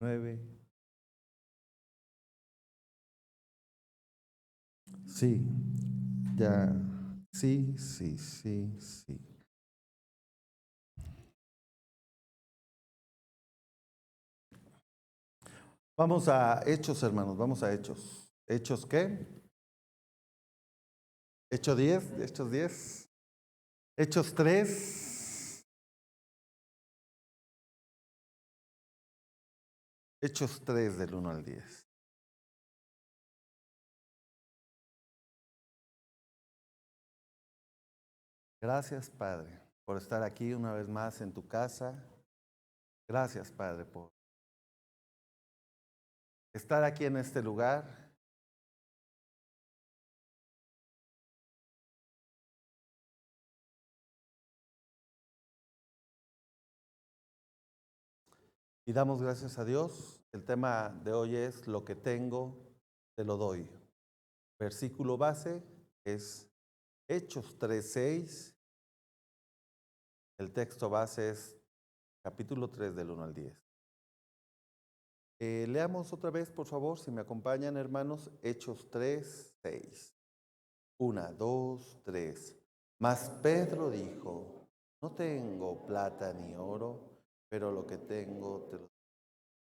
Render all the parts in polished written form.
9. Sí, ya. Sí, sí, sí, sí. Vamos a Hechos, hermanos, vamos a Hechos. ¿Hechos qué? Hechos 10, Hechos 10. Hechos 3. Hechos 3 del 1 al 10. Gracias, Padre, por estar aquí una vez más en tu casa. Gracias, Padre, por estar aquí en este lugar. Y damos gracias a Dios. El tema de hoy es lo que tengo, te lo doy. Versículo base es Hechos 3:6. El texto base es capítulo 3 del 1 al 10. Leamos otra vez, por favor, si me acompañan, hermanos, Hechos 3:6. 1, 2, 3. Mas Pedro dijo, no tengo plata ni oro, pero lo que tengo te lo doy.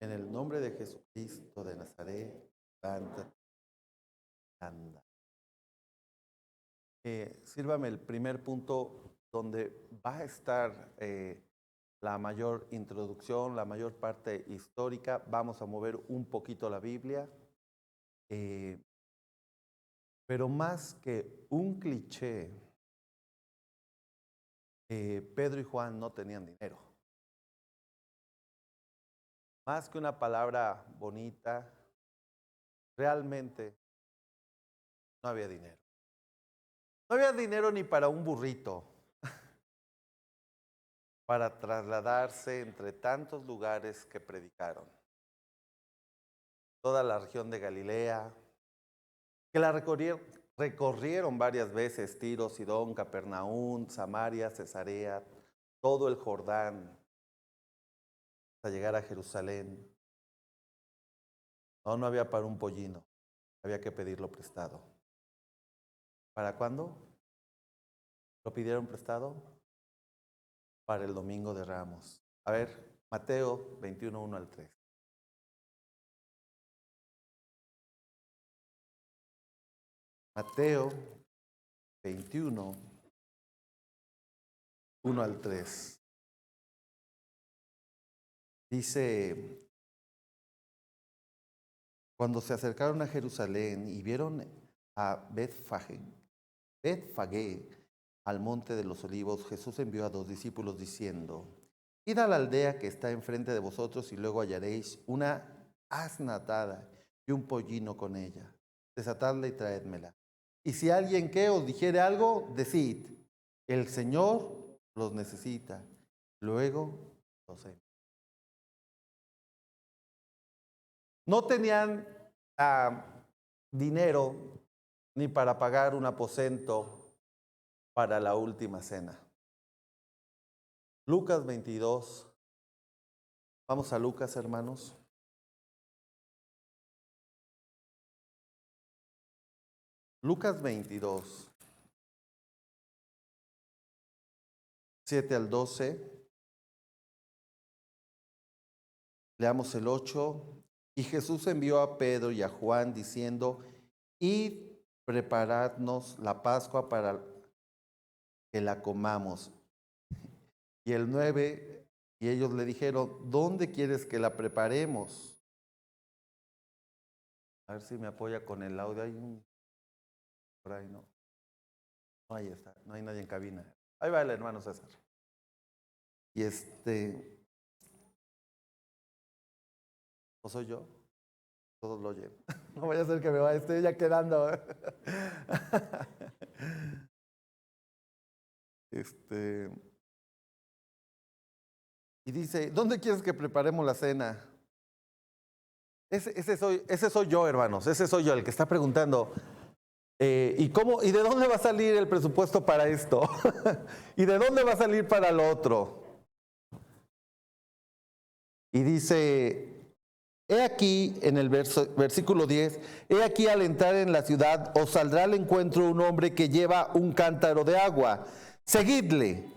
En el nombre de Jesucristo de Nazaret, levántate, anda. Sírvame el primer punto donde va a estar la mayor introducción, la mayor parte histórica. Vamos a mover un poquito la Biblia, pero más que un cliché, Pedro y Juan no tenían dinero. Más que una palabra bonita, realmente no había dinero. No había dinero ni para un burrito, para trasladarse entre tantos lugares que predicaron. Toda la región de Galilea, que la recorrieron varias veces: Tiro, Sidón, Capernaum, Samaria, Cesarea, todo el Jordán, hasta llegar a Jerusalén. No había para un pollino, había que pedirlo prestado. ¿Para cuándo lo pidieron prestado? Para el Domingo de Ramos. A ver, Mateo 21, 1 al 3. Mateo 21, 1 al 3. Dice: cuando se acercaron a Jerusalén y vieron a Betfagé, al monte de los olivos, Jesús envió a 2 discípulos diciendo: id a la aldea que está enfrente de vosotros y luego hallaréis una asna atada y un pollino con ella. Desatadla y traédmela. Y si alguien que os dijere algo, decid: el Señor los necesita. Luego los envió. No tenían dinero ni para pagar un aposento para la última cena. Lucas 22. Vamos a Lucas, hermanos. Lucas 22, 7 al 12. Leamos el 8. Y Jesús envió a Pedro y a Juan diciendo: id, preparadnos la Pascua para que la comamos. Y el 9, y ellos le dijeron: ¿dónde quieres que la preparemos? A ver si me apoya con el audio. Hay un por ahí, no. No, ahí está, no hay nadie en cabina. Ahí va el hermano César. Y ¿o soy yo? Todos lo oyen. No vaya a ser que me vaya, estoy ya quedando. Y dice: ¿dónde quieres que preparemos la cena? Ese soy yo, hermanos. Ese soy yo, el que está preguntando. ¿Y cómo? ¿Y de dónde va a salir el presupuesto para esto? ¿Y de dónde va a salir para lo otro? Y dice: He aquí, en el versículo 10, he aquí al entrar en la ciudad os saldrá al encuentro un hombre que lleva un cántaro de agua. Seguidle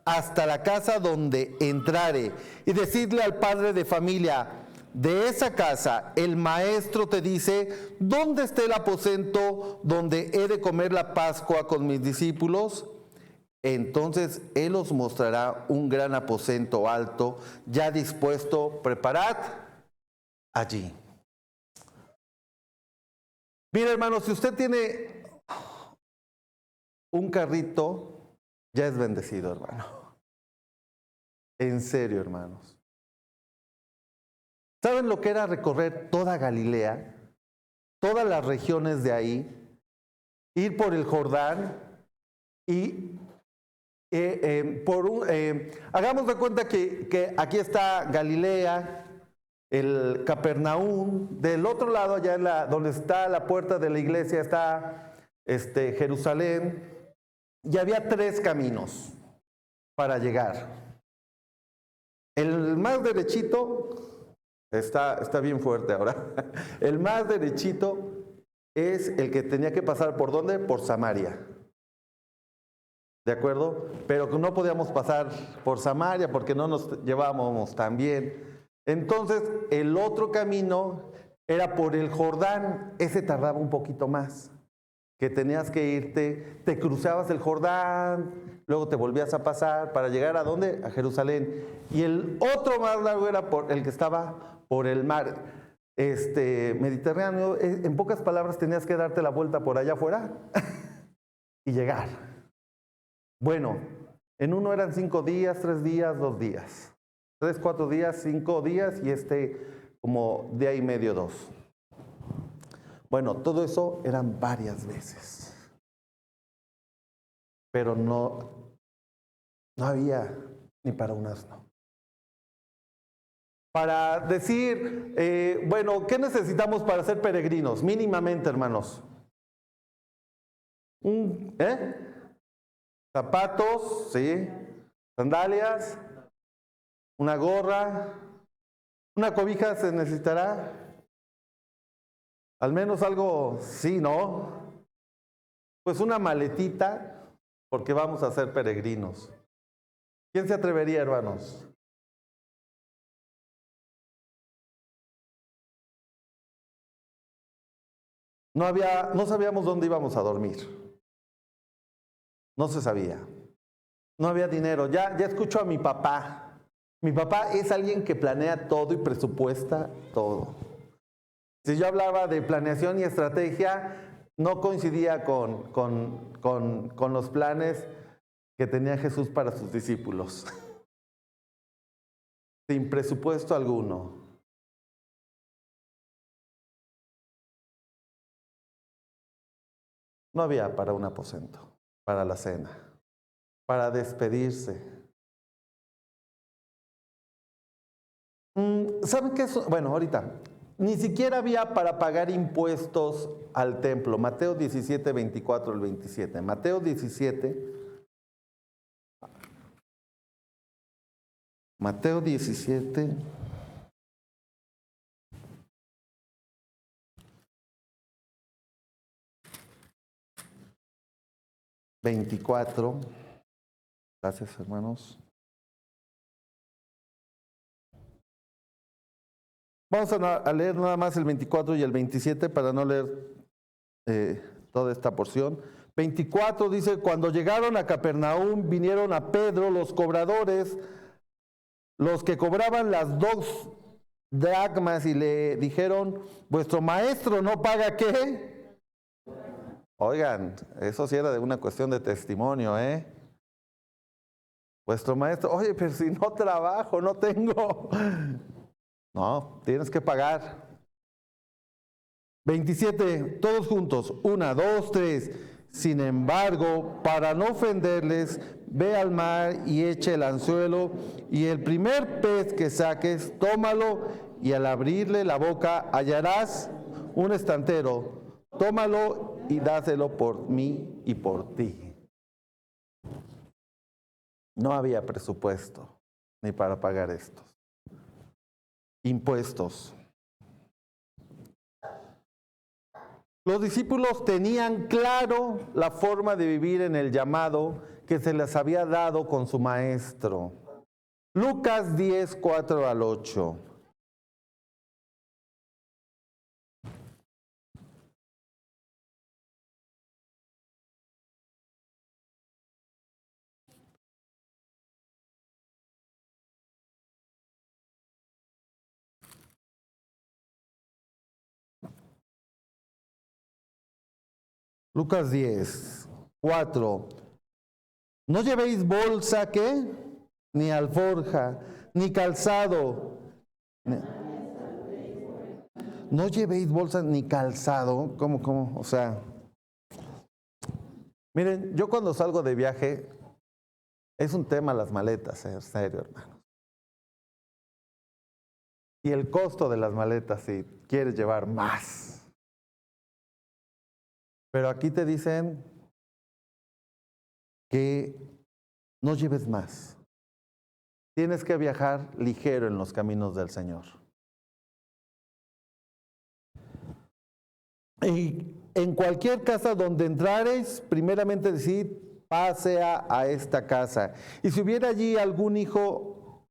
hasta la casa donde entrare y decidle al padre de familia de esa casa, el maestro te dice, ¿dónde está el aposento donde he de comer la Pascua con mis discípulos? Entonces él os mostrará un gran aposento alto, ya dispuesto, preparad allí. Mira, hermano, si usted tiene un carrito, ya es bendecido, hermano. En serio, hermanos. ¿Saben lo que era recorrer toda Galilea? Todas las regiones de ahí, ir por el Jordán y hagamos de cuenta que aquí está Galilea, el Capernaum, del otro lado, allá donde está la puerta de la iglesia, está Jerusalén, y había 3 caminos para llegar. El más derechito, está bien fuerte ahora, el más derechito es el que tenía que pasar, ¿por dónde? Por Samaria. ¿De acuerdo? Pero que no podíamos pasar por Samaria porque no nos llevábamos tan bien. Entonces, el otro camino era por el Jordán. Ese tardaba un poquito más. Que tenías que irte, te cruzabas el Jordán, luego te volvías a pasar para llegar ¿a dónde? A Jerusalén. Y el otro más largo era por el que estaba por el mar Mediterráneo. En pocas palabras, tenías que darte la vuelta por allá afuera y llegar. Bueno, en uno eran 5 días, 3 días, 2 días. 3, 4 días, 5 días y como día y medio, 2. Bueno, todo eso eran varias veces. Pero no había ni para un asno. Para decir, bueno, ¿qué necesitamos para ser peregrinos? Mínimamente, hermanos. Zapatos, sí. Sandalias. Una gorra. Una cobija se necesitará. Al menos algo, sí, ¿no? Pues una maletita, porque vamos a ser peregrinos. ¿Quién se atrevería, hermanos? No sabíamos dónde íbamos a dormir. No se sabía. No había dinero. Ya escucho a mi papá. Mi papá es alguien que planea todo y presupuesta todo. Si yo hablaba de planeación y estrategia, no coincidía con los planes que tenía Jesús para sus discípulos. Sin presupuesto alguno. No había para un aposento, para la cena, para despedirse. ¿Saben qué es? Bueno, ahorita. Ni siquiera había para pagar impuestos al templo. Mateo 17, 24 al 27. Mateo 17. Mateo 17. $24. Gracias, hermanos. Vamos a leer nada más el 24 y el 27 para no leer toda esta porción. 24 dice, cuando llegaron a Capernaum, vinieron a Pedro los cobradores, los que cobraban las 2 dracmas y le dijeron, ¿vuestro maestro no paga qué? Oigan, eso sí era de una cuestión de testimonio, ¿eh? Vuestro maestro, oye, pero si no trabajo, no tengo. No, tienes que pagar. 27, todos juntos, 1, 2, 3. Sin embargo, para no ofenderles, ve al mar y echa el anzuelo, y el primer pez que saques, tómalo, y al abrirle la boca hallarás un estantero. Tómalo y dáselo por mí y por ti. No había presupuesto ni para pagar estos impuestos. Los discípulos tenían claro la forma de vivir en el llamado que se les había dado con su maestro. Lucas 10, 4 al 8. Lucas 10, 4. No llevéis bolsa, ¿qué? Ni alforja, ni calzado. No llevéis bolsa ni calzado. ¿Cómo? O sea, miren, yo cuando salgo de viaje, es un tema las maletas, en serio, hermano. Y el costo de las maletas, si quieres llevar más. Pero aquí te dicen que no lleves más. Tienes que viajar ligero en los caminos del Señor. Y en cualquier casa donde entrares, primeramente decid, pase a esta casa. Y si hubiera allí algún hijo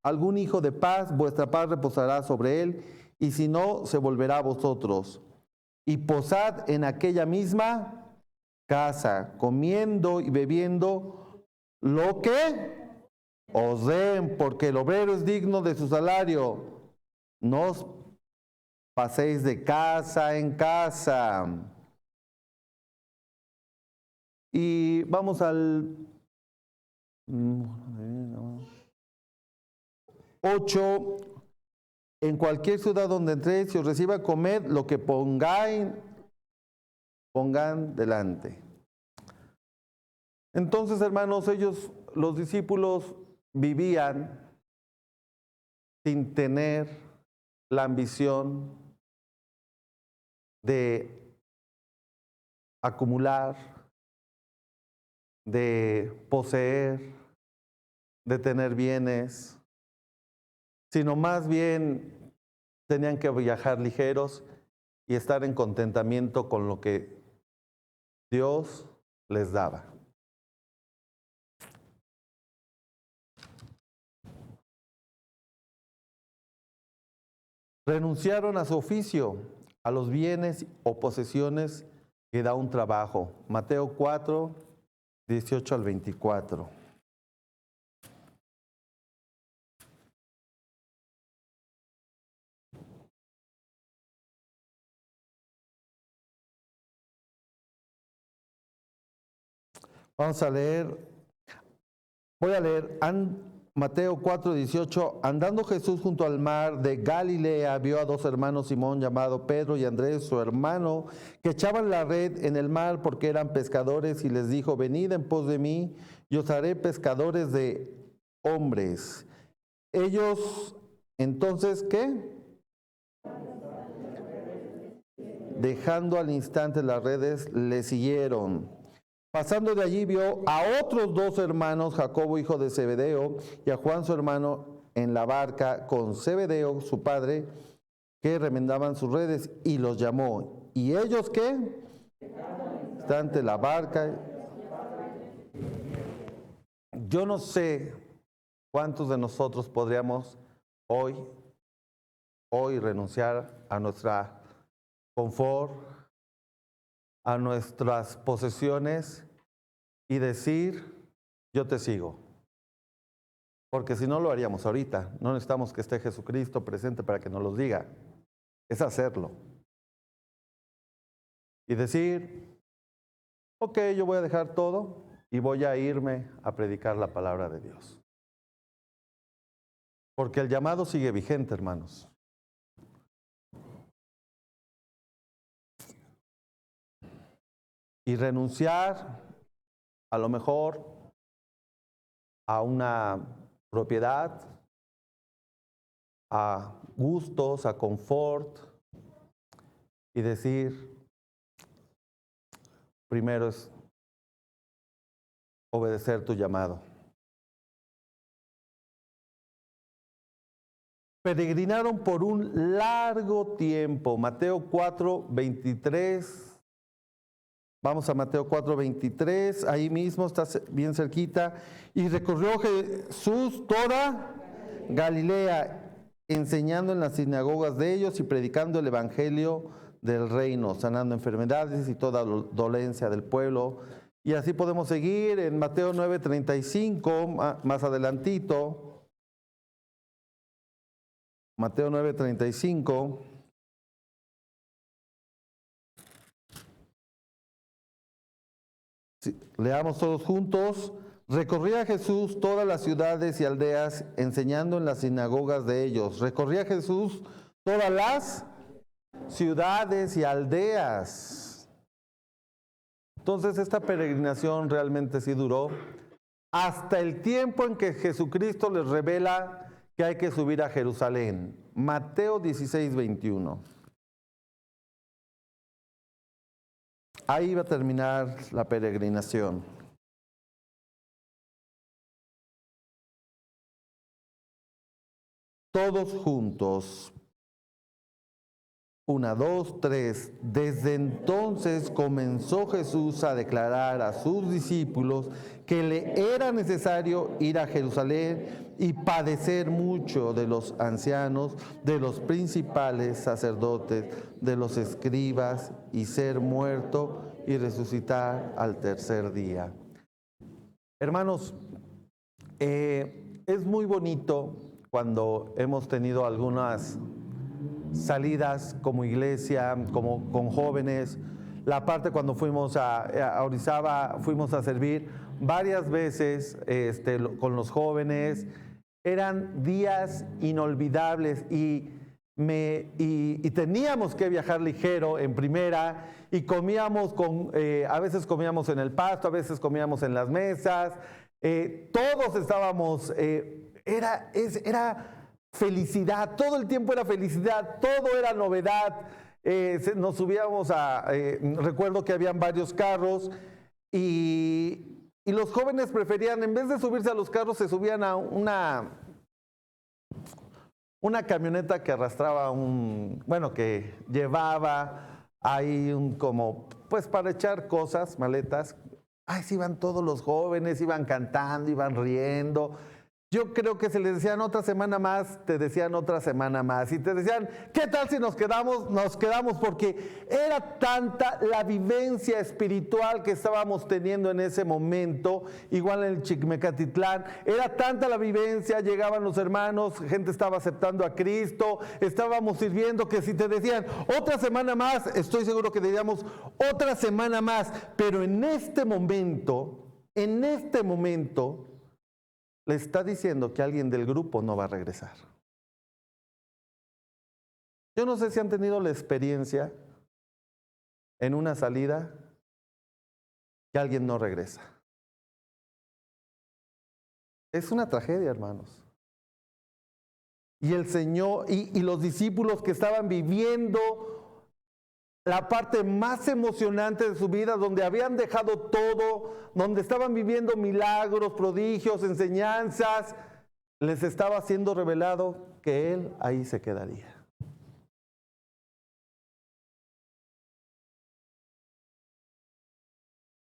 de paz, vuestra paz reposará sobre él, y si no, se volverá a vosotros. Y posad en aquella misma casa, comiendo y bebiendo lo que os den, porque el obrero es digno de su salario. No os paséis de casa en casa. Y vamos al 8. En cualquier ciudad donde entréis, si os reciba, comed lo que pongan delante. Entonces, hermanos, los discípulos, vivían sin tener la ambición de acumular, de poseer, de tener bienes, sino más bien tenían que viajar ligeros y estar en contentamiento con lo que Dios les daba. Renunciaron a su oficio, a los bienes o posesiones que da un trabajo. Mateo 4, 18 al 24. Vamos a leer, voy a leer Mateo 4, 18. Andando Jesús junto al mar de Galilea, vio a dos hermanos, Simón llamado Pedro y Andrés, su hermano, que echaban la red en el mar porque eran pescadores, y les dijo, venid en pos de mí, y os haré pescadores de hombres. Ellos, entonces, ¿qué? Dejando al instante las redes, le siguieron. Pasando de allí vio a otros dos hermanos, Jacobo hijo de Zebedeo y a Juan su hermano, en la barca con Zebedeo su padre, que remendaban sus redes, y los llamó. ¿Y ellos qué? Instante la barca. Yo no sé cuántos de nosotros podríamos hoy renunciar a nuestra confort, a nuestras posesiones y decir, yo te sigo. Porque si no lo haríamos ahorita. No necesitamos que esté Jesucristo presente para que nos los diga. Es hacerlo. Y decir, ok, yo voy a dejar todo y voy a irme a predicar la palabra de Dios. Porque el llamado sigue vigente, hermanos. Y renunciar, a lo mejor, a una propiedad, a gustos, a confort, y decir, primero es obedecer tu llamado. Peregrinaron por un largo tiempo. Mateo 4, 23 Vamos a Mateo 4:23, ahí mismo, está bien cerquita. Y recorrió Jesús toda Galilea, enseñando en las sinagogas de ellos y predicando el evangelio del reino, sanando enfermedades y toda dolencia del pueblo. Y así podemos seguir en Mateo 9:35, más adelantito. Mateo 9:35. Sí, leamos todos juntos. Recorría Jesús todas las ciudades y aldeas, enseñando en las sinagogas de ellos. Recorría Jesús todas las ciudades y aldeas. Entonces esta peregrinación realmente sí duró hasta el tiempo en que Jesucristo les revela que hay que subir a Jerusalén. Mateo 16:21. Ahí va a terminar la peregrinación. Todos juntos. 1, 2, 3. Desde entonces comenzó Jesús a declarar a sus discípulos que le era necesario ir a Jerusalén y padecer mucho de los ancianos, de los principales sacerdotes, de los escribas, y ser muerto y resucitar al tercer día. Hermanos, es muy bonito cuando hemos tenido algunas salidas como iglesia, como con jóvenes. La parte cuando fuimos a Orizaba, fuimos a servir varias veces con los jóvenes. Eran días inolvidables y teníamos que viajar ligero en primera y comíamos a veces comíamos en el pasto, a veces comíamos en las mesas. Todos estábamos, era felicidad, todo el tiempo era felicidad, todo era novedad. Nos subíamos recuerdo que habían varios carros y los jóvenes preferían, en vez de subirse a los carros, se subían a una camioneta que arrastraba que llevaba ahí pues para echar cosas, maletas. Ay, sí, iban todos los jóvenes, iban cantando, iban riendo. Yo creo que se les decían otra semana más, te decían otra semana más. Y te decían, ¿qué tal si nos quedamos? Nos quedamos, porque era tanta la vivencia espiritual que estábamos teniendo en ese momento, igual en el Chicmecatitlán. Era tanta la vivencia, llegaban los hermanos, gente estaba aceptando a Cristo, estábamos sirviendo, que si te decían otra semana más, estoy seguro que diríamos otra semana más. Pero en este momento, le está diciendo que alguien del grupo no va a regresar. Yo no sé si han tenido la experiencia en una salida que alguien no regresa. Es una tragedia, hermanos. Y el Señor y los discípulos que estaban viviendo la parte más emocionante de su vida, donde habían dejado todo, donde estaban viviendo milagros, prodigios, enseñanzas, les estaba siendo revelado que Él ahí se quedaría.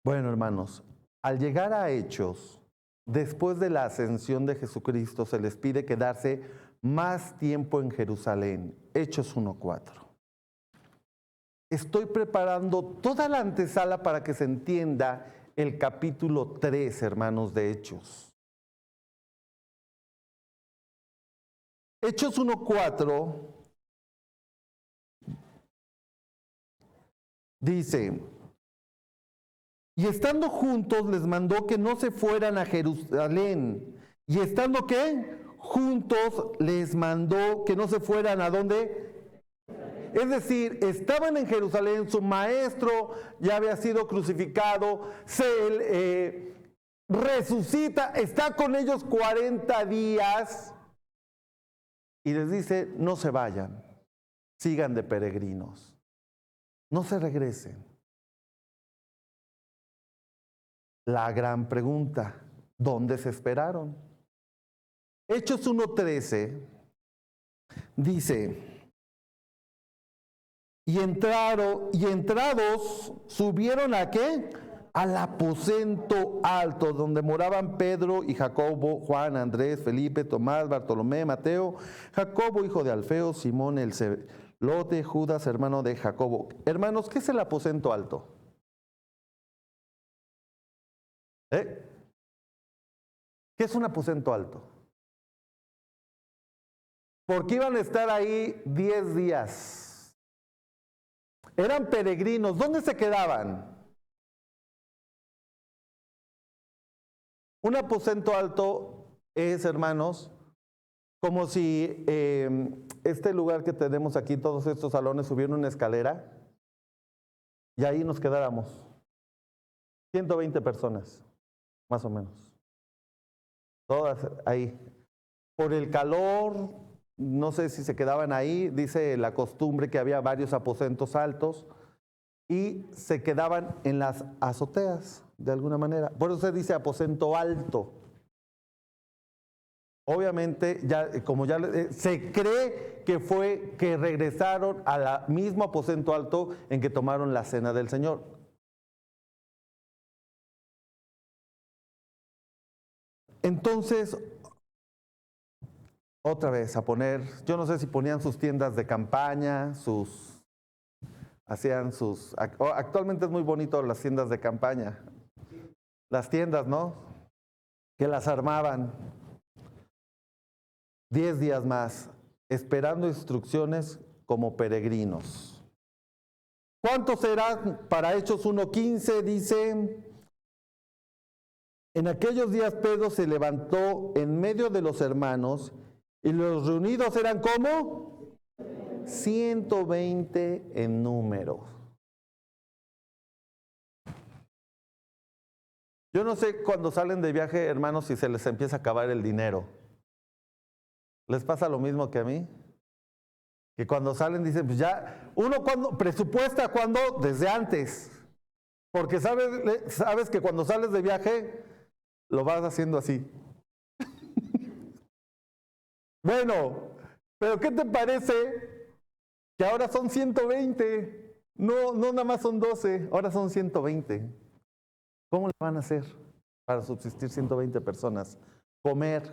Bueno, hermanos, al llegar a Hechos, después de la ascensión de Jesucristo, se les pide quedarse más tiempo en Jerusalén. Hechos 1:4. Estoy preparando toda la antesala para que se entienda el capítulo 3, hermanos, de Hechos. Hechos 1:4 dice, y estando juntos les mandó que no se fueran a Jerusalén. Y estando ¿qué? Juntos les mandó que no se fueran ¿a dónde? Es decir, estaban en Jerusalén, su maestro ya había sido crucificado, se resucita, está con ellos 40 días y les dice, no se vayan, sigan de peregrinos, no se regresen. La gran pregunta, ¿dónde se esperaron? Hechos 1:13 dice, y entrados, subieron ¿a qué? Al aposento alto, donde moraban Pedro y Jacobo, Juan, Andrés, Felipe, Tomás, Bartolomé, Mateo, Jacobo, hijo de Alfeo, Simón el celote, Judas, hermano de Jacobo. Hermanos, ¿qué es el aposento alto? ¿Qué es un aposento alto? Porque iban a estar ahí 10 días. Eran peregrinos. ¿Dónde se quedaban? Un aposento alto es, hermanos, como si este lugar que tenemos aquí, todos estos salones, hubiera una escalera y ahí nos quedáramos. 120 personas, más o menos. Todas ahí. Por el calor, no sé si se quedaban ahí, dice la costumbre que había varios aposentos altos y se quedaban en las azoteas, de alguna manera. Por eso se dice aposento alto. Obviamente, como ya se cree que fue que regresaron al mismo aposento alto en que tomaron la cena del Señor. Entonces, otra vez a poner, yo no sé si ponían sus tiendas de campaña, actualmente es muy bonito las tiendas de campaña, las tiendas, ¿no? Que las armaban 10 días más, esperando instrucciones como peregrinos. ¿Cuántos eran? Para Hechos 1:15 dice, en aquellos días Pedro se levantó en medio de los hermanos y los reunidos eran ¿cómo? 120 en número. Yo no sé cuando salen de viaje, hermanos, si se les empieza a acabar el dinero. ¿Les pasa lo mismo que a mí? Que cuando salen dicen, pues ya, uno cuando presupuesta cuando desde antes. Porque sabes que cuando sales de viaje lo vas haciendo así. Bueno, pero ¿qué te parece que ahora son 120? No nada más son 12, ahora son 120. ¿Cómo le van a hacer para subsistir 120 personas? Comer.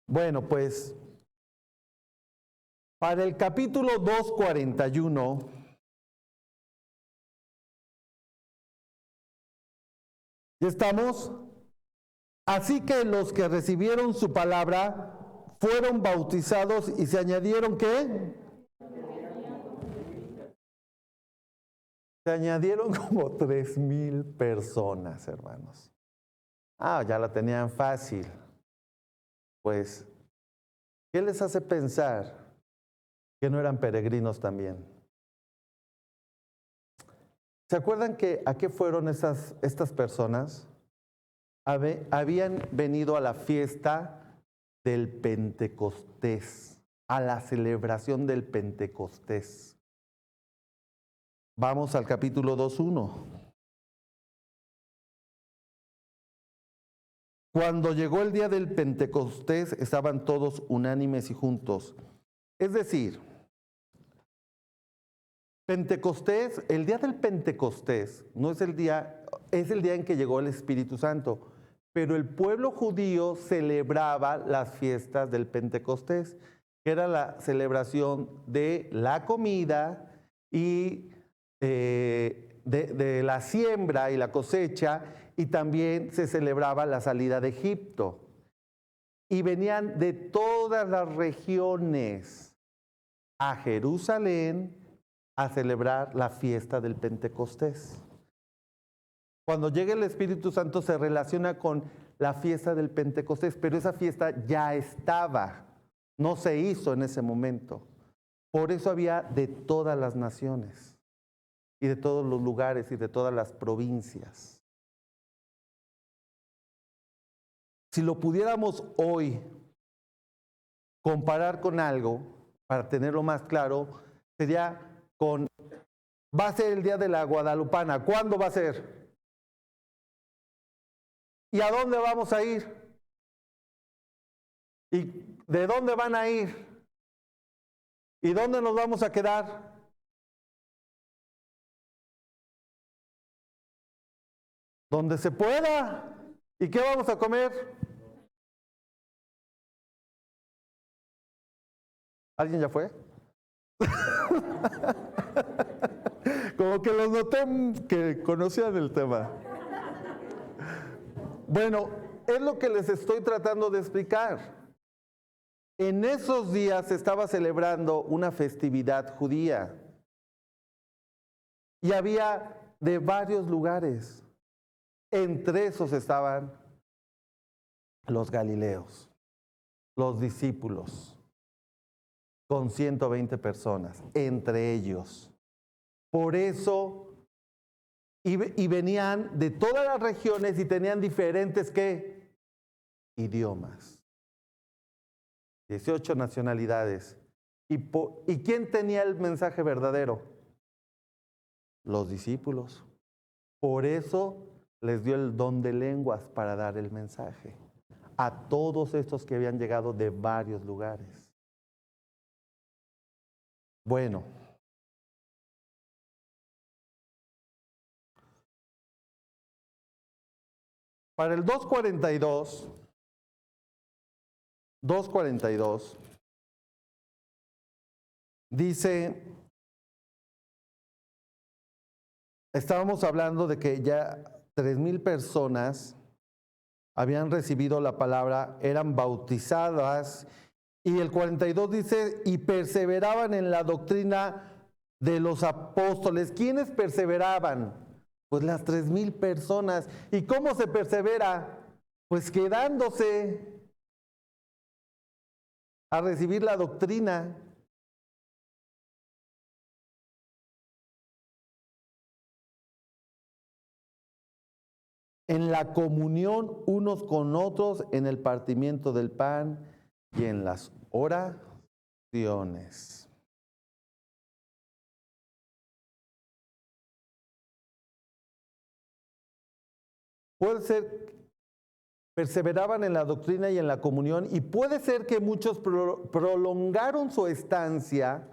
Bueno, pues para el capítulo 2:41, ¿ya estamos? Así que los que recibieron su palabra fueron bautizados y se añadieron ¿qué? Se añadieron como 3,000 personas, hermanos. Ya la tenían fácil. Pues, ¿qué les hace pensar que no eran peregrinos también? ¿Se acuerdan a qué fueron estas personas? Habían venido a la fiesta del Pentecostés, a la celebración del Pentecostés. Vamos al capítulo 2:1. Cuando llegó el día del Pentecostés, estaban todos unánimes y juntos. Es decir, Pentecostés, el día del Pentecostés, no es el día, es el día en que llegó el Espíritu Santo, pero el pueblo judío celebraba las fiestas del Pentecostés, que era la celebración de la comida y de la siembra y la cosecha, y también se celebraba la salida de Egipto. Y venían de todas las regiones a Jerusalén a celebrar la fiesta del Pentecostés. Cuando llega el Espíritu Santo se relaciona con la fiesta del Pentecostés, pero esa fiesta ya estaba, no se hizo en ese momento. Por eso había de todas las naciones y de todos los lugares y de todas las provincias. Si lo pudiéramos hoy comparar con algo, para tenerlo más claro, sería va a ser el día de la Guadalupana. ¿Cuándo va a ser? ¿Y a dónde vamos a ir? ¿Y de dónde van a ir? ¿Y dónde nos vamos a quedar? Donde se pueda. ¿Y qué vamos a comer? ¿Alguien ya fue? Como que los noté que conocían el tema. Bueno, es lo que les estoy tratando de explicar. En esos días se estaba celebrando una festividad judía y había de varios lugares. Entre esos estaban los galileos, los discípulos, con 120 personas, entre ellos. Por eso, y venían de todas las regiones y tenían diferentes, ¿qué? Idiomas. 18 nacionalidades. ¿Y quién tenía el mensaje verdadero? Los discípulos. Por eso les dio el don de lenguas para dar el mensaje a todos estos que habían llegado de varios lugares. Bueno, para el 242, dice, estábamos hablando de que ya 3,000 personas habían recibido la palabra, eran bautizadas, y el 42 dice, y perseveraban en la doctrina de los apóstoles. ¿Quiénes perseveraban? Pues las 3,000 personas. ¿Y cómo se persevera? Pues quedándose a recibir la doctrina. En la comunión unos con otros, en el partimiento del pan y en las oraciones. Puede ser, perseveraban en la doctrina y en la comunión, y puede ser que muchos prolongaron su estancia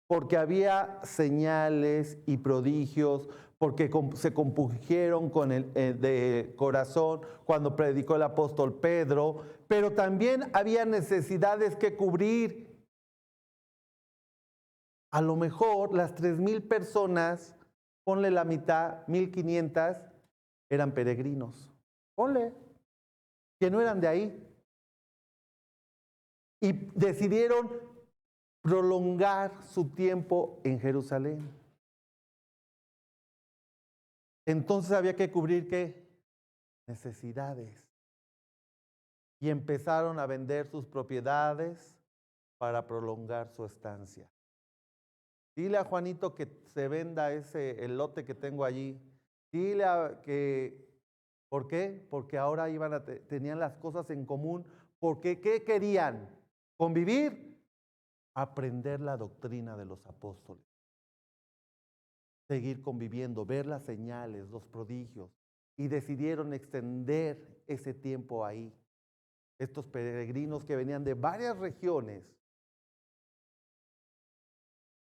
porque había señales y prodigios, porque se compungieron con el de corazón cuando predicó el apóstol Pedro, pero también había necesidades que cubrir. A lo mejor las 3,000 personas, ponle la mitad, 1,500, eran peregrinos. Ponle, que no eran de ahí. Y decidieron prolongar su tiempo en Jerusalén. Entonces había que cubrir, ¿qué? Necesidades. Y empezaron a vender sus propiedades para prolongar su estancia. Dile a Juanito que se venda el lote que tengo allí. Dile ¿por qué? Porque ahora tenían las cosas en común. Porque ¿qué querían? Convivir, aprender la doctrina de los apóstoles. Seguir conviviendo, ver las señales, los prodigios. Y decidieron extender ese tiempo ahí. Estos peregrinos que venían de varias regiones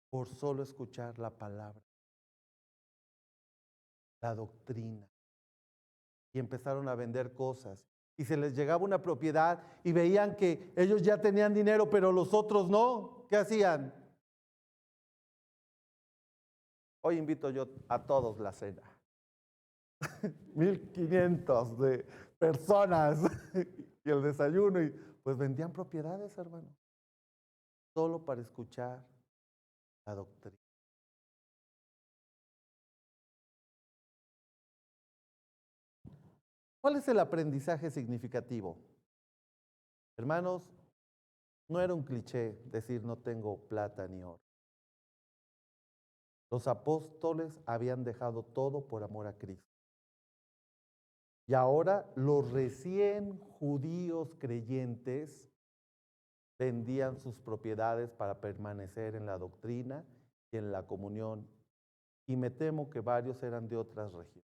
por solo escuchar la palabra, la doctrina. Y empezaron a vender cosas. Y se les llegaba una propiedad y veían que ellos ya tenían dinero, pero los otros no. ¿Qué hacían? Hoy invito yo a todos la cena. 1,500 de personas y el desayuno. Y pues vendían propiedades, hermano. Solo para escuchar la doctrina. ¿Cuál es el aprendizaje significativo? Hermanos, no era un cliché decir no tengo plata ni oro. Los apóstoles habían dejado todo por amor a Cristo. Y ahora los recién judíos creyentes vendían sus propiedades para permanecer en la doctrina y en la comunión. Y me temo que varios eran de otras regiones.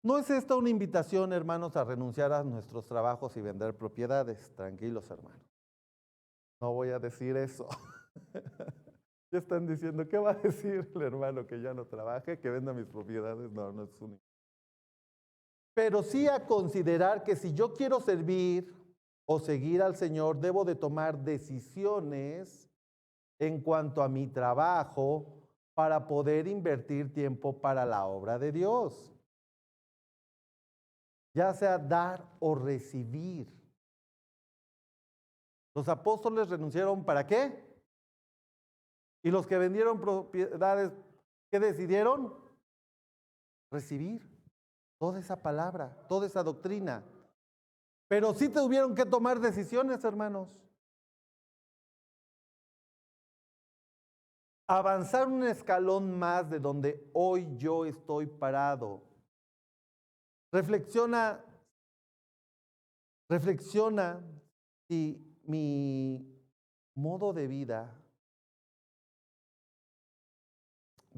No es esta una invitación, hermanos, a renunciar a nuestros trabajos y vender propiedades. Tranquilos, hermanos. No voy a decir eso. Ya están diciendo, ¿qué va a decir el hermano que ya no trabaje, que venda mis propiedades? No, no es un... Pero sí a considerar que si yo quiero servir o seguir al Señor, debo de tomar decisiones en cuanto a mi trabajo para poder invertir tiempo para la obra de Dios. Ya sea dar o recibir. Los apóstoles renunciaron ¿para qué? Y los que vendieron propiedades, ¿qué decidieron? Recibir toda esa palabra, toda esa doctrina. Pero sí tuvieron que tomar decisiones, hermanos. Avanzar un escalón más de donde hoy yo estoy parado. Reflexiona si mi modo de vida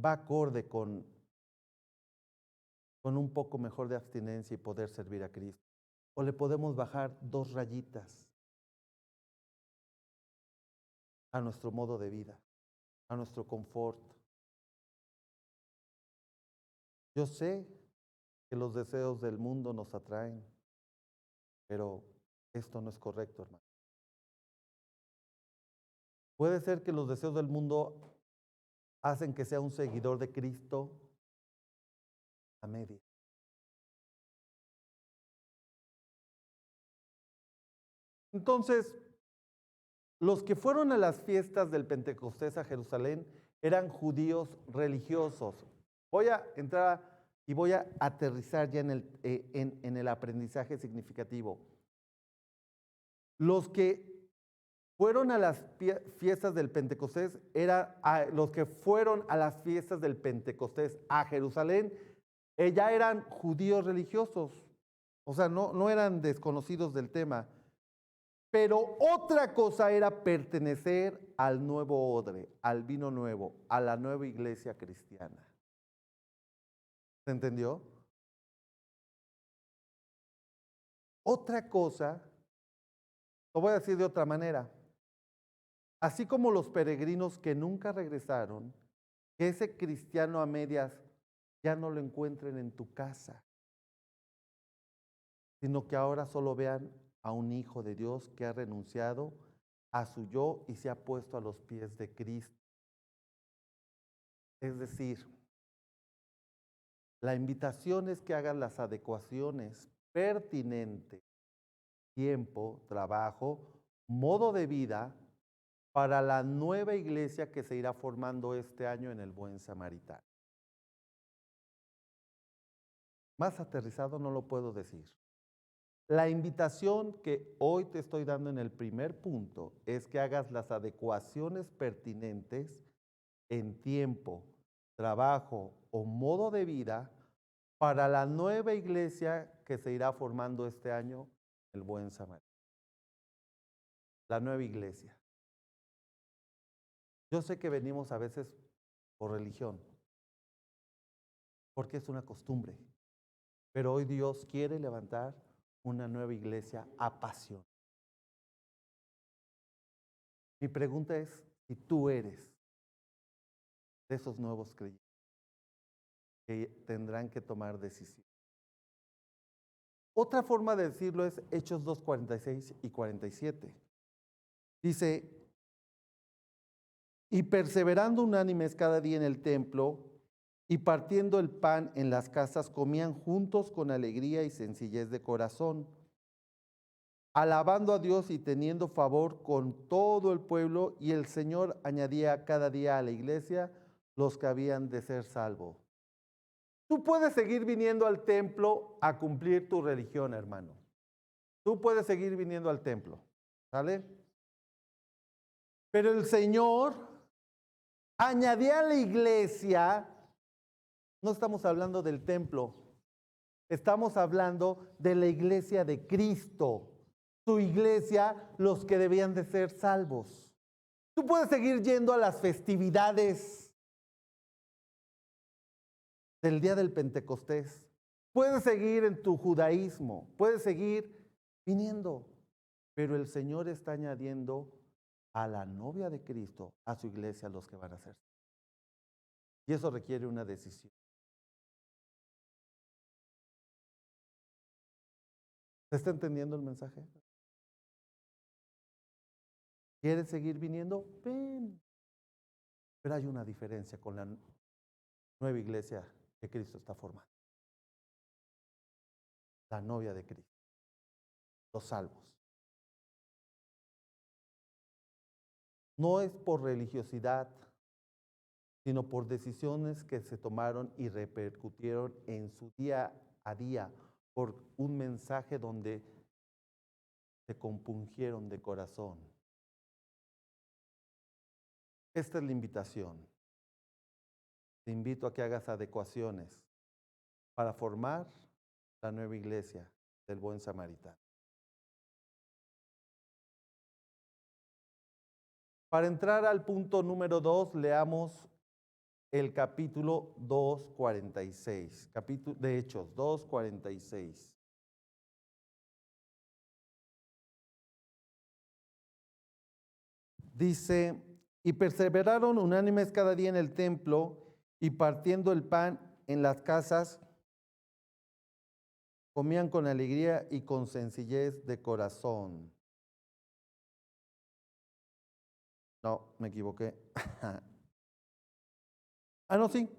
va acorde con un poco mejor de abstinencia y poder servir a Cristo. O le podemos bajar 2 rayitas a nuestro modo de vida, a nuestro confort. Yo sé que los deseos del mundo nos atraen, pero esto no es correcto, hermano. Puede ser que los deseos del mundo hacen que sea un seguidor de Cristo a media. Entonces, los que fueron a las fiestas del Pentecostés a Jerusalén eran judíos religiosos. Voy a entrar y voy a aterrizar ya en el aprendizaje significativo. Los que fueron a las fiestas del Pentecostés los que fueron a las fiestas del Pentecostés a Jerusalén, ya eran judíos religiosos. O sea, no eran desconocidos del tema. Pero otra cosa era pertenecer al nuevo odre, al vino nuevo, a la nueva iglesia cristiana. ¿Se entendió? Otra cosa, lo voy a decir de otra manera. Así como los peregrinos que nunca regresaron, que ese cristiano a medias ya no lo encuentren en tu casa, sino que ahora solo vean a un hijo de Dios que ha renunciado a su yo y se ha puesto a los pies de Cristo. Es decir, la invitación es que hagan las adecuaciones pertinentes, tiempo, trabajo, modo de vida para la nueva iglesia que se irá formando este año en el Buen Samaritano. Más aterrizado no lo puedo decir. La invitación que hoy te estoy dando en el primer punto es que hagas las adecuaciones pertinentes en tiempo, trabajo o modo de vida para la nueva iglesia que se irá formando este año, el Buen Samaritano. La nueva iglesia. Yo sé que venimos a veces por religión, porque es una costumbre, pero hoy Dios quiere levantar una nueva iglesia apasionada. Mi pregunta es si tú eres de esos nuevos creyentes que tendrán que tomar decisiones. Otra forma de decirlo es Hechos 2, 46 y 47. Dice, y perseverando unánimes cada día en el templo y partiendo el pan en las casas, comían juntos con alegría y sencillez de corazón, alabando a Dios y teniendo favor con todo el pueblo, y el Señor añadía cada día a la iglesia los que habían de ser salvos. Tú puedes seguir viniendo al templo a cumplir tu religión, hermano. Tú puedes seguir viniendo al templo, ¿sale? Pero el Señor añadía a la iglesia, no estamos hablando del templo, estamos hablando de la iglesia de Cristo, su iglesia, los que debían de ser salvos. Tú puedes seguir yendo a las festividades del día del Pentecostés, Puedes seguir en tu judaísmo, puedes seguir viniendo, pero el Señor está añadiendo a la novia de Cristo, a su iglesia, los que van a ser. Y eso requiere una decisión. ¿Se está entendiendo el mensaje? ¿Quieres seguir viniendo? Ven. Pero hay una diferencia con la nueva iglesia que Cristo está formando. La novia de Cristo, los salvos. No es por religiosidad, sino por decisiones que se tomaron y repercutieron en su día a día, por un mensaje donde se compungieron de corazón. Esta es la invitación. Te invito a que hagas adecuaciones para formar la nueva iglesia del Buen Samaritano. Para entrar al punto número 2, leamos el capítulo 2:46, capítulo de Hechos 2:46. Dice, y perseveraron unánimes cada día en el templo y partiendo el pan en las casas, comían con alegría y con sencillez de corazón. No, me equivoqué. No, sí.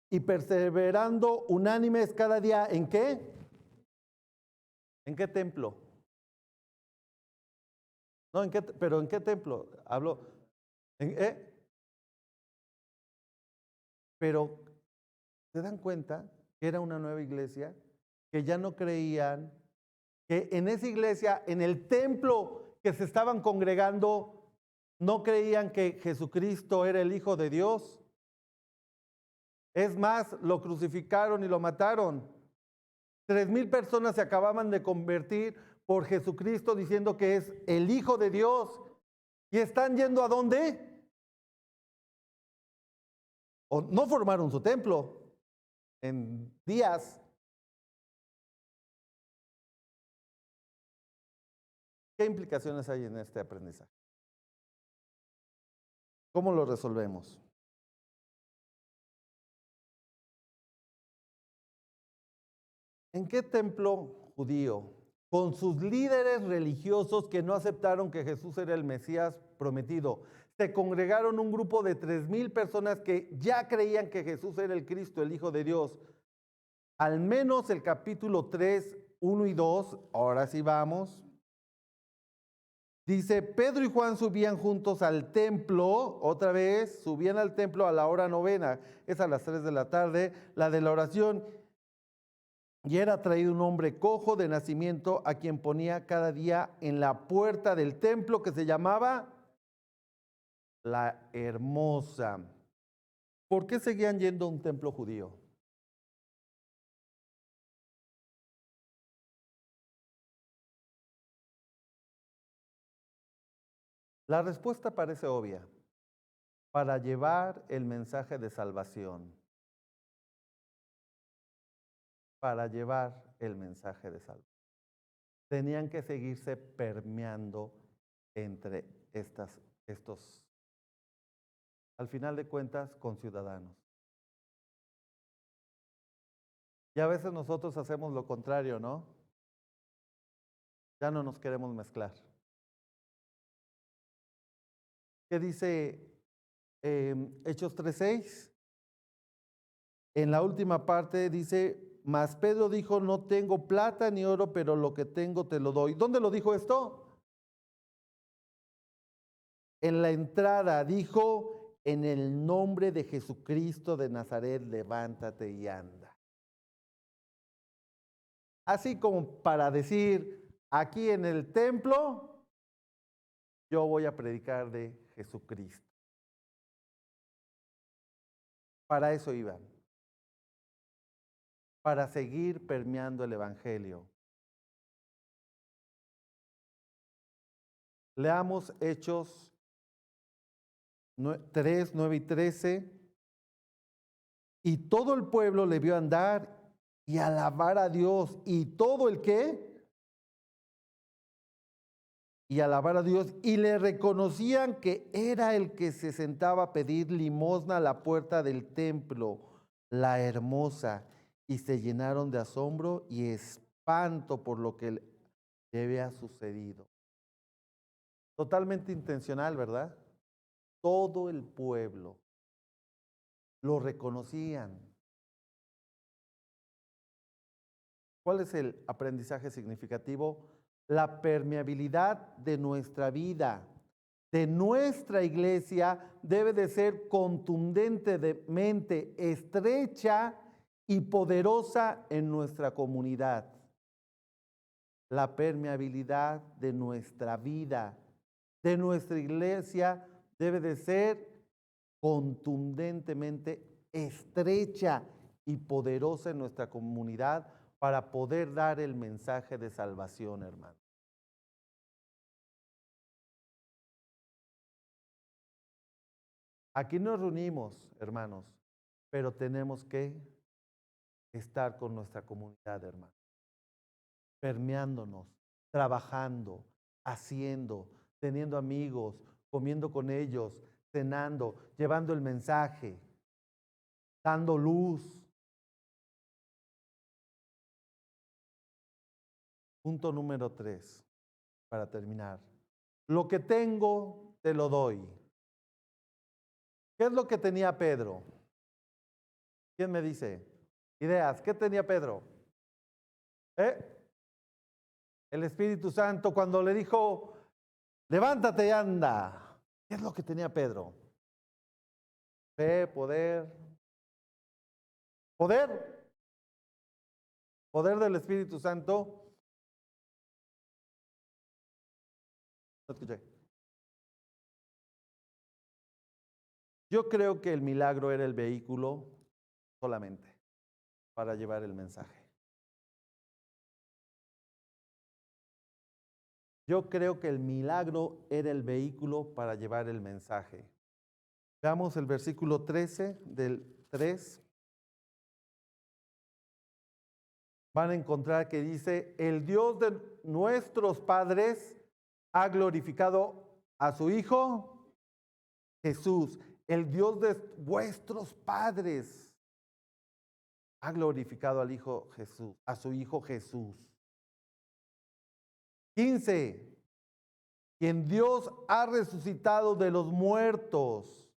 Y perseverando unánimes cada día, ¿en qué? ¿En qué templo? No, pero ¿en qué templo? Hablo. Pero ¿se dan cuenta que era una nueva iglesia? Que ya no creían que en esa iglesia, en el templo que se estaban congregando, no creían que Jesucristo era el Hijo de Dios. Es más, lo crucificaron y lo mataron. 3,000 personas se acababan de convertir por Jesucristo diciendo que es el Hijo de Dios. ¿Y están yendo a dónde? O no formaron su templo en días. ¿Qué implicaciones hay en este aprendizaje? ¿Cómo lo resolvemos? ¿En qué templo judío, con sus líderes religiosos que no aceptaron que Jesús era el Mesías prometido, se congregaron un grupo de 3,000 personas que ya creían que Jesús era el Cristo, el Hijo de Dios? Al menos el capítulo 3, 1 y 2, ahora sí vamos. Dice, Pedro y Juan subían juntos al templo, otra vez, subían al templo a la hora novena, es a las 3 de la tarde, la de la oración, y era traído un hombre cojo de nacimiento a quien ponía cada día en la puerta del templo que se llamaba La Hermosa. ¿Por qué seguían yendo a un templo judío? La respuesta parece obvia, para llevar el mensaje de salvación. Para llevar el mensaje de salvación. Tenían que seguirse permeando entre estos, al final de cuentas, conciudadanos. Y a veces nosotros hacemos lo contrario, ¿no? Ya no nos queremos mezclar. ¿Qué dice Hechos 3:6? En la última parte dice, mas Pedro dijo, no tengo plata ni oro, pero lo que tengo te lo doy. ¿Dónde lo dijo esto? En la entrada dijo, en el nombre de Jesucristo de Nazaret, levántate y anda. Así como para decir, aquí en el templo, yo voy a predicar de Jesucristo. Para eso iban. Para seguir permeando el evangelio. Leamos Hechos 3, 9 y 13. Y todo el pueblo le vio andar y alabar a Dios. ¿Y todo el qué? Y alabar a Dios. Y le reconocían que era el que se sentaba a pedir limosna a la puerta del templo, la hermosa. Y se llenaron de asombro y espanto por lo que le había sucedido. Totalmente intencional, ¿verdad? Todo el pueblo lo reconocían. ¿Cuál es el aprendizaje significativo? La permeabilidad de nuestra vida, de nuestra iglesia, debe de ser contundentemente estrecha y poderosa en nuestra comunidad. La permeabilidad de nuestra vida, de nuestra iglesia, debe de ser contundentemente estrecha y poderosa en nuestra comunidad para poder dar el mensaje de salvación, hermano. Aquí nos reunimos, hermanos, pero tenemos que estar con nuestra comunidad, hermano, permeándonos, trabajando, haciendo, teniendo amigos, comiendo con ellos, cenando, llevando el mensaje, dando luz. Punto número 3, para terminar. Lo que tengo, te lo doy. ¿Qué es lo que tenía Pedro? ¿Quién me dice? Ideas. ¿Qué tenía Pedro? El Espíritu Santo cuando le dijo, levántate y anda. ¿Qué es lo que tenía Pedro? Fe, poder. Poder. Poder del Espíritu Santo. No escuché. Yo creo que el milagro era el vehículo solamente para llevar el mensaje. Yo creo que el milagro era el vehículo para llevar el mensaje. Veamos el versículo 13 del 3. Van a encontrar que dice, el Dios de nuestros padres ha glorificado a su Hijo Jesús. El Dios de vuestros padres ha glorificado al Hijo Jesús, a su Hijo Jesús. 15. Quien Dios ha resucitado de los muertos.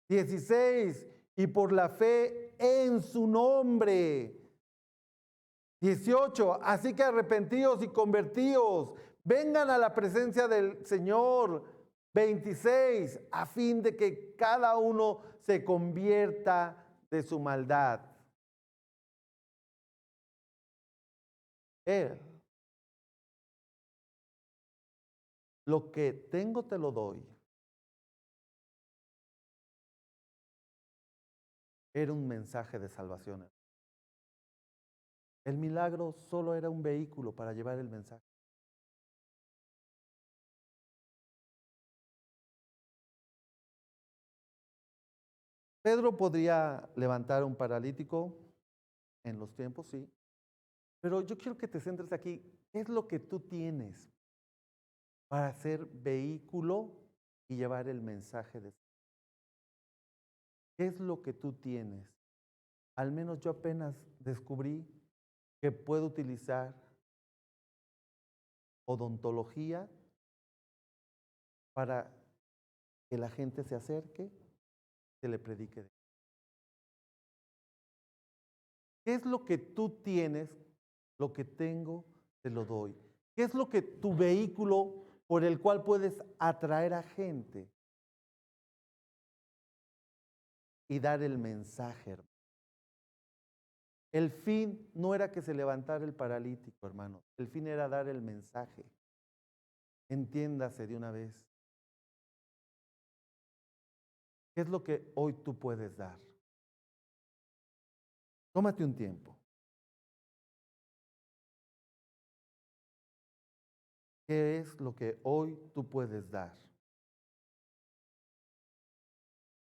16. Y por la fe en su nombre. 18. Así que arrepentíos y convertíos. Vengan a la presencia del Señor. 26. A fin de que cada uno se convierta de su maldad. Él. Lo que tengo te lo doy. Era un mensaje de salvación. El milagro solo era un vehículo para llevar el mensaje. Pedro podría levantar a un paralítico en los tiempos, sí. Pero yo quiero que te centres aquí. ¿Qué es lo que tú tienes para ser vehículo y llevar el mensaje de salvación? ¿Qué es lo que tú tienes? Al menos yo apenas descubrí que puedo utilizar odontología para que la gente se acerque, que le predique. ¿Qué es lo que tú tienes? Lo que tengo, te lo doy. ¿Qué es lo que tu vehículo por el cual puedes atraer a gente y dar el mensaje, hermano? El fin no era que se levantara el paralítico, hermano. El fin era dar el mensaje. Entiéndase de una vez. ¿Qué es lo que hoy tú puedes dar? Tómate un tiempo. ¿Qué es lo que hoy tú puedes dar?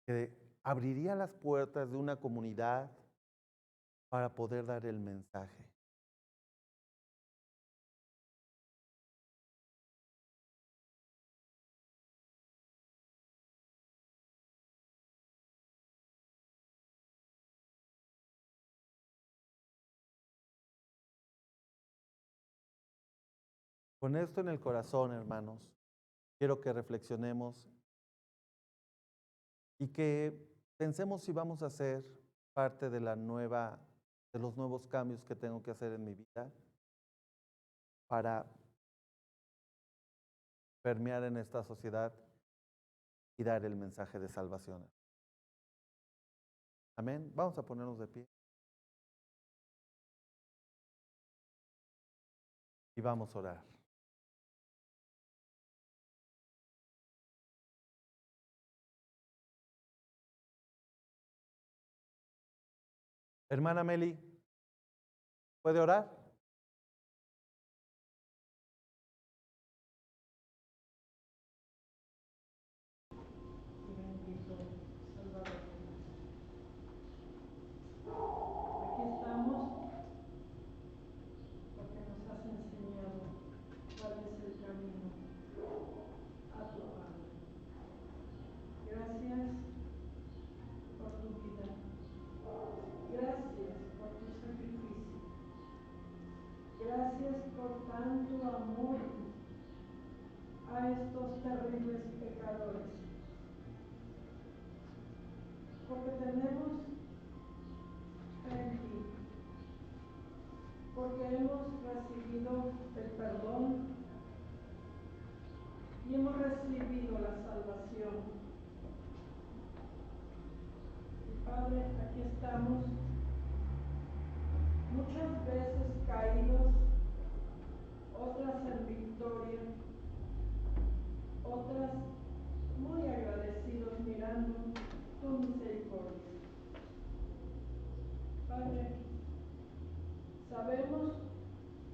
Que abriría las puertas de una comunidad para poder dar el mensaje. Con esto en el corazón, hermanos, quiero que reflexionemos y que pensemos si vamos a ser parte de de los nuevos cambios que tengo que hacer en mi vida para permear en esta sociedad y dar el mensaje de salvación. Amén. Vamos a ponernos de pie y vamos a orar. Hermana Meli, ¿puede orar? Bendito Salvador. Aquí estamos porque nos has enseñado cuál es el camino a tu Padre. Gracias por tu vida. Gracias por tu sacrificio. Gracias por tanto amor a estos terribles pecadores. Porque tenemos fe en ti. Porque hemos recibido el perdón y hemos recibido la salvación. Y Padre, aquí estamos muchas veces caídos, otras en victoria, otras muy agradecidos mirando tu misericordia. Padre, sabemos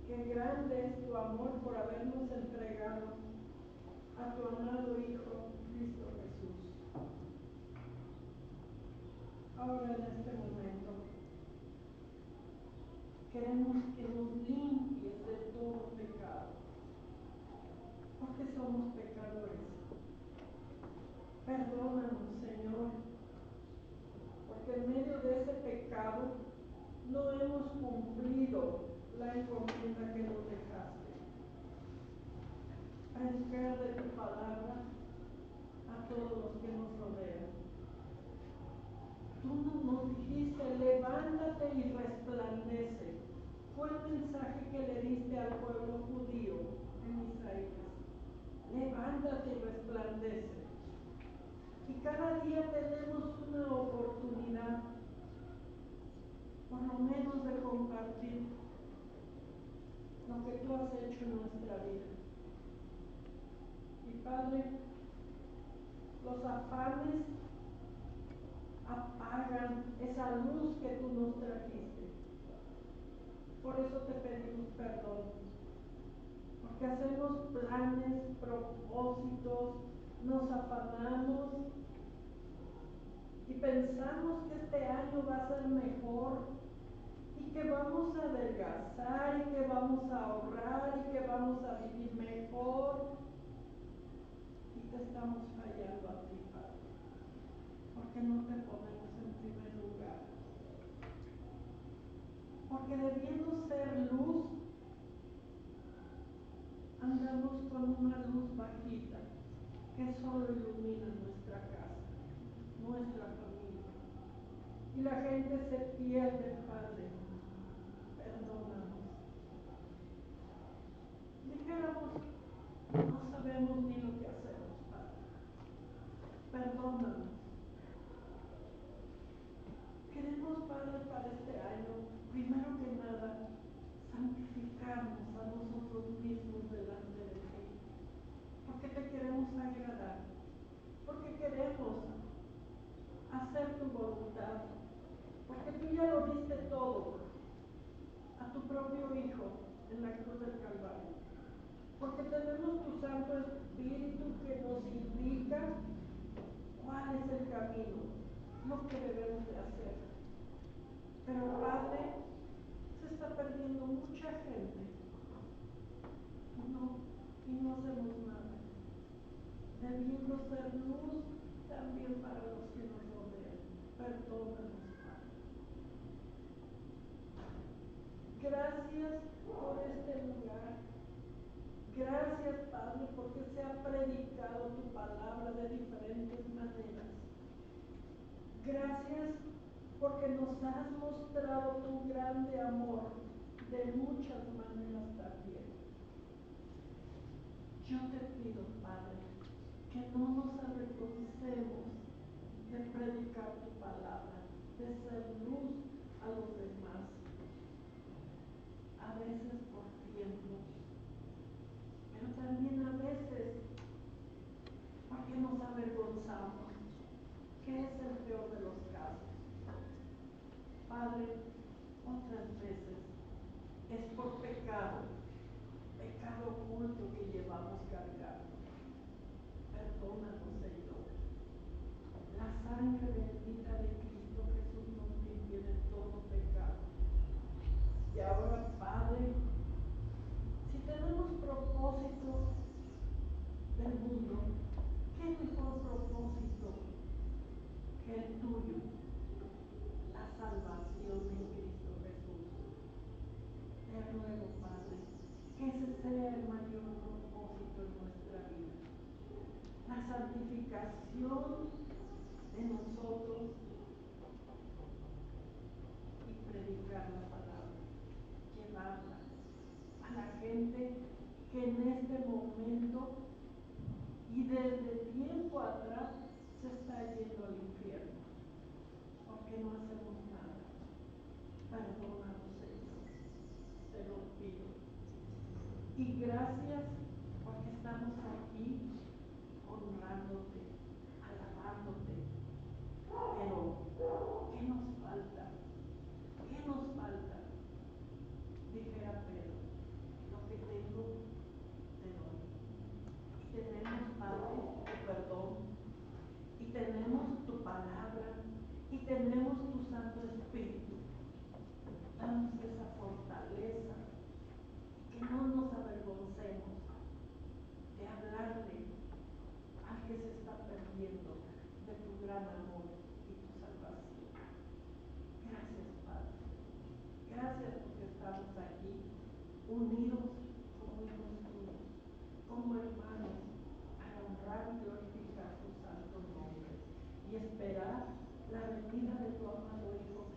que grande es tu amor por habernos entregado a tu amado Hijo, Cristo Jesús. Ahora en este momento queremos que nos limpies de todo pecado, porque somos pecadores. Perdónanos, Señor, porque en medio de ese pecado no hemos cumplido la encomienda que nos dejaste. Predicar de tu palabra a todos los que nos rodean. Tú nos dijiste, levántate y resplandece. Fue el mensaje que le diste al pueblo judío en Isaías. Levántate y resplandece. Y cada día tenemos una oportunidad, por lo menos, de compartir lo que tú has hecho en nuestra vida. Y Padre, los afanes apagan esa luz que tú nos trajiste. Por eso te pedimos perdón, porque hacemos planes, propósitos, nos afanamos y pensamos que este año va a ser mejor y que vamos a adelgazar y que vamos a ahorrar y que vamos a vivir mejor, y te estamos fallando a ti, Padre, porque no te ponemos en primer lugar, porque debiendo ser luz, andamos con una luz bajita que solo ilumina nuestra casa, nuestra familia, y la gente se pierde, Padre. Perdónanos. Dijéramos, no sabemos ni lo que hacemos, Padre. Perdónanos. Queremos, Padre, para este año, primero que nada, santificarnos a nosotros mismos delante de ti, porque te queremos agradar, porque queremos hacer tu voluntad, porque tú ya lo diste todo a tu propio Hijo en la cruz del Calvario, porque tenemos tu Santo Espíritu que nos indica cuál es el camino, lo que debemos de hacer. Pero Padre, se está perdiendo mucha gente y no hacemos nada, debiendo ser luz también para los que nos rodean. Perdónanos, Padre. Gracias por este lugar. Gracias, Padre, porque se ha predicado tu palabra de diferentes maneras. Gracias porque nos has mostrado tu grande amor de muchas maneras también. Yo te pido, Padre, que no nos avergoncemos de predicar tu palabra, de ser luz a los demás. A veces por tiempo, pero también a veces porque nos avergonzamos, que es el peor de los casos. Padre, otras veces es por pecado oculto que llevamos cargando. Perdónanos, Señor. La sangre bendita de Cristo Jesús nos limpia de todo pecado. Y ahora, Padre, si tenemos propósito del mundo, ¿qué mejor propósito que el tuyo? La salvación en Cristo Jesús. Te ruego, Padre, que ese sea el mayor propósito en nuestra vida. La santificación de nosotros y predicar la palabra, llevarla a la gente que en este momento y desde tiempo atrás se está yendo al infierno, porque no hacemos nada. Perdónanos, Señor, te lo pido. Y gracias porque estamos aquí honrándote, alabándote. Pero, ¿qué nos falta? ¿Qué nos falta? Dijera Pedro, lo que tengo te doy. Y tenemos, Padre, tu perdón, y tenemos tu palabra, y tenemos tu Santo Espíritu. Danos esa fortaleza, que no nos avergoncemos de hablarle al que se está perdiendo de tu gran amor y tu salvación. Gracias, Padre. Gracias porque estamos aquí unidos como hijos tuyos, como hermanos, para honrar y glorificar tu santo nombre y esperar la venida de tu amado Hijo